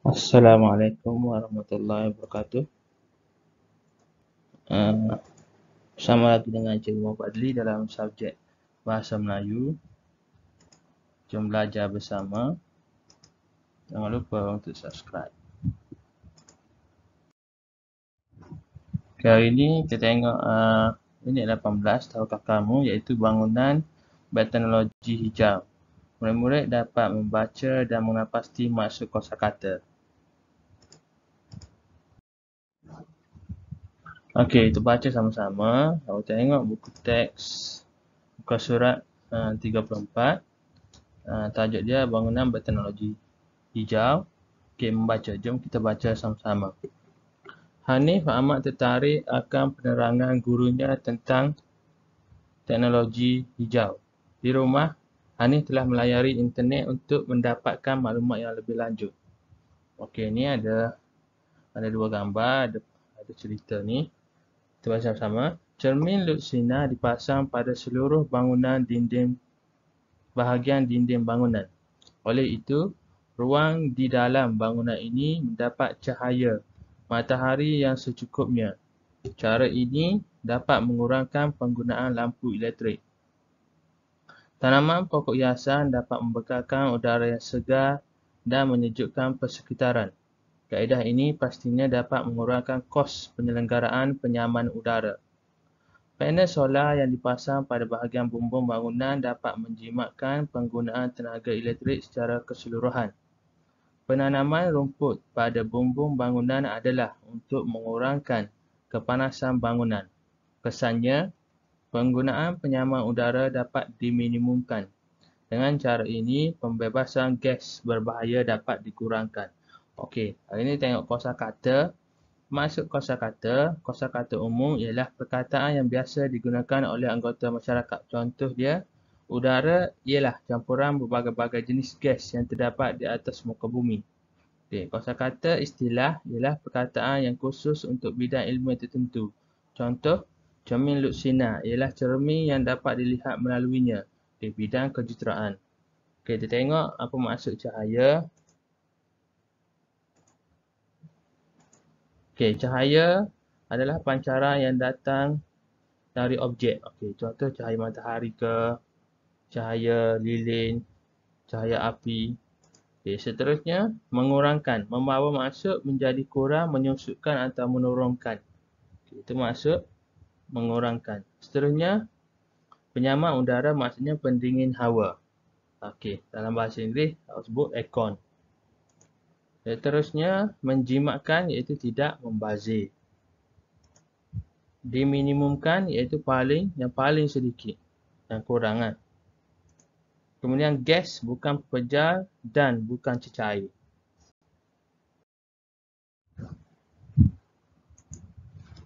Assalamualaikum warahmatullahi wabarakatuh. Uh, Bersama lagi dengan Cikgu Muhammad Adli dalam subjek Bahasa Melayu. Jom belajar bersama. Jangan lupa untuk subscribe. Okay, hari ini kita tengok unit 18, tahukah kamu, iaitu bangunan berteknologi hijau. Murid-murid dapat membaca dan mengenal pasti maksud kosakata. Okey, kita baca sama-sama. Kita tengok buku teks, muka surat 34. Tajuk dia bangunan berteknologi hijau. Okey, membaca. Jom kita baca sama-sama. Hanif amat tertarik akan penerangan gurunya tentang teknologi hijau. Di rumah, Hanif telah melayari internet untuk mendapatkan maklumat yang lebih lanjut. Okey, ni ada dua gambar, ada cerita ni. Kita baca sama-sama. Cermin luksina dipasang pada seluruh bahagian dinding bangunan. Oleh itu, ruang di dalam bangunan ini mendapat cahaya matahari yang secukupnya. Cara ini dapat mengurangkan penggunaan lampu elektrik. Tanaman pokok hiasan dapat membekalkan udara yang segar dan menyejukkan persekitaran. Kaedah ini pastinya dapat mengurangkan kos penyelenggaraan penyaman udara. Panel solar yang dipasang pada bahagian bumbung bangunan dapat menjimatkan penggunaan tenaga elektrik secara keseluruhan. Penanaman rumput pada bumbung bangunan adalah untuk mengurangkan kepanasan bangunan. Kesannya, penggunaan penyaman udara dapat diminimumkan. Dengan cara ini, pembebasan gas berbahaya dapat dikurangkan. Okey, hari ini tengok kosakata. Maksud kosakata umum ialah perkataan yang biasa digunakan oleh anggota masyarakat. Contoh dia, udara ialah campuran berbagai-bagai jenis gas yang terdapat di atas muka bumi. Okay, kosakata istilah ialah perkataan yang khusus untuk bidang ilmu tertentu. Contoh, cermin luksina ialah cermin yang dapat dilihat melaluinya di bidang kejuruteraan. Okay, kita tengok apa maksud cahaya. Okey, cahaya adalah pancaran yang datang dari objek. Okey, contoh cahaya matahari ke, cahaya lilin, cahaya api. Okey, seterusnya mengurangkan, membawa maksud menjadi kurang, menyusutkan atau menurunkan. Okey, itu maksud mengurangkan. Seterusnya penyaman udara maksudnya pendingin hawa. Okey, dalam bahasa Inggeris kita sebut aircon. Seterusnya menjimatkan iaitu tidak membazir. Diminimumkan iaitu yang paling sedikit, yang kurangan. Kemudian gas bukan pejar dan bukan cecair.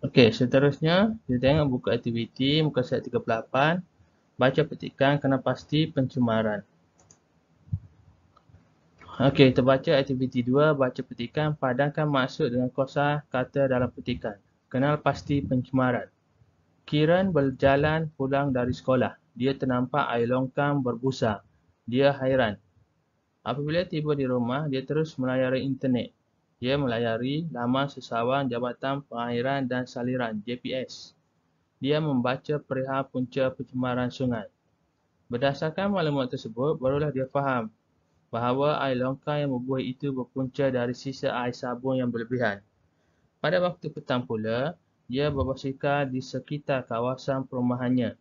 Okey, seterusnya kita tengok buku aktiviti muka surat 38. Baca petikan kena pasti pencemaran. Okey, kita baca aktiviti 2, baca petikan, padankan maksud dengan kosa kata dalam petikan. Kenal pasti pencemaran. Kiran berjalan pulang dari sekolah. Dia ternampak air longkang berbusa. Dia hairan. Apabila tiba di rumah, dia terus melayari internet. Dia melayari laman sesawan Jabatan Pengairan dan Saliran JPS. Dia membaca perihal punca pencemaran sungai. Berdasarkan maklumat tersebut, barulah dia faham bahawa air longkang yang berbuih itu berpunca dari sisa air sabun yang berlebihan. Pada waktu petang pula, dia berbasikal di sekitar kawasan perumahannya.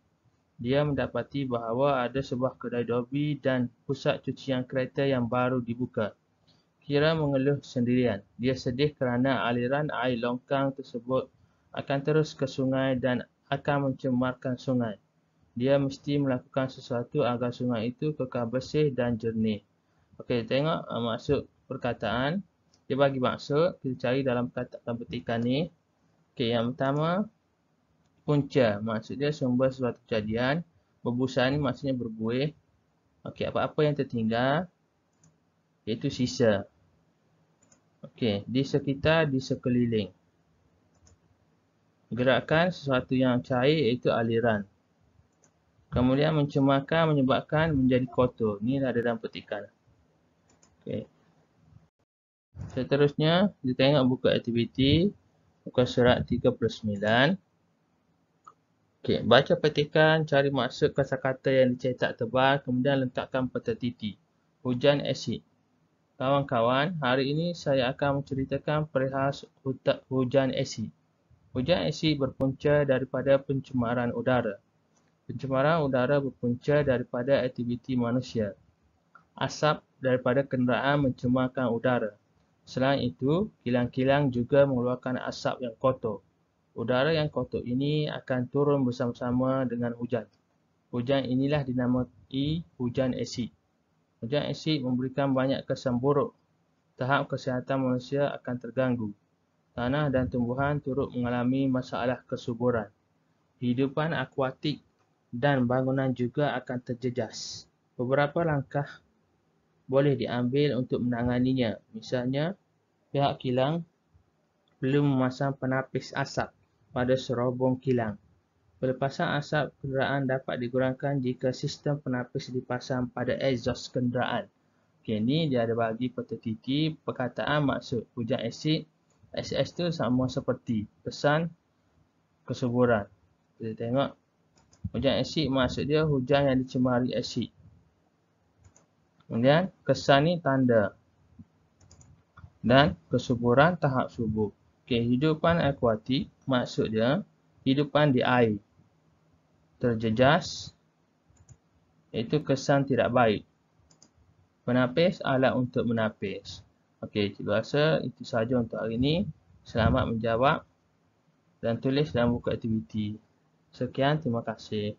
Dia mendapati bahawa ada sebuah kedai Dobi dan pusat cucian kereta yang baru dibuka. Kira mengeluh sendirian. Dia sedih kerana aliran air longkang tersebut akan terus ke sungai dan akan mencemarkan sungai. Dia mesti melakukan sesuatu agar sungai itu kekal bersih dan jernih. Okey, tengok maksud perkataan. Dia bagi maksud, kita cari dalam perkataan petikan ni. Okey, yang pertama, punca. Maksud dia sumber suatu kejadian. Berbusa ni maksudnya berbuih. Okey, apa-apa yang tertinggal, iaitu sisa. Okey, di sekitar, di sekeliling. Gerakan sesuatu yang cair iaitu aliran. Kemudian mencemarkan, menyebabkan menjadi kotor. Ni ada dalam petikan. Okey. Seterusnya, kita tengok buku aktiviti muka surat 39. Okey, baca petikan, cari maksud kosakata yang dicetak tebal, kemudian letakkan peta titik. Hujan asid. Kawan-kawan, hari ini saya akan menceritakan perihal hujan asid. Hujan asid berpunca daripada pencemaran udara. Pencemaran udara berpunca daripada aktiviti manusia. Asap daripada kenderaan mencemarkan udara. Selain itu, kilang-kilang juga mengeluarkan asap yang kotor. Udara yang kotor ini akan turun bersama-sama dengan hujan. Hujan inilah dinamai hujan asid. Hujan asid memberikan banyak kesan buruk. Tahap kesihatan manusia akan terganggu. Tanah dan tumbuhan turut mengalami masalah kesuburan. Kehidupan akuatik dan bangunan juga akan terjejas. Beberapa langkah boleh diambil untuk menanganinya. Misalnya, pihak kilang perlu memasang penapis asap pada serobong kilang. Pelepasan asap kenderaan dapat dikurangkan jika sistem penapis dipasang pada exhaust kenderaan. Okey, ni dia ada bagi peta titik perkataan maksud hujan asid. SS tu sama seperti pesan kesuburan. Kita tengok hujan asid maksud dia hujan yang dicemari asid. Kemudian kesan ni tanda dan kesuburan tahap subur. Kehidupan akuatik maksud dia hidupan di air. Terjejas iaitu kesan tidak baik. Penapis alat untuk menapis. Okey, cikgu rasa itu sahaja untuk hari ini. Selamat menjawab dan tulis dalam buku aktiviti. Sekian, terima kasih.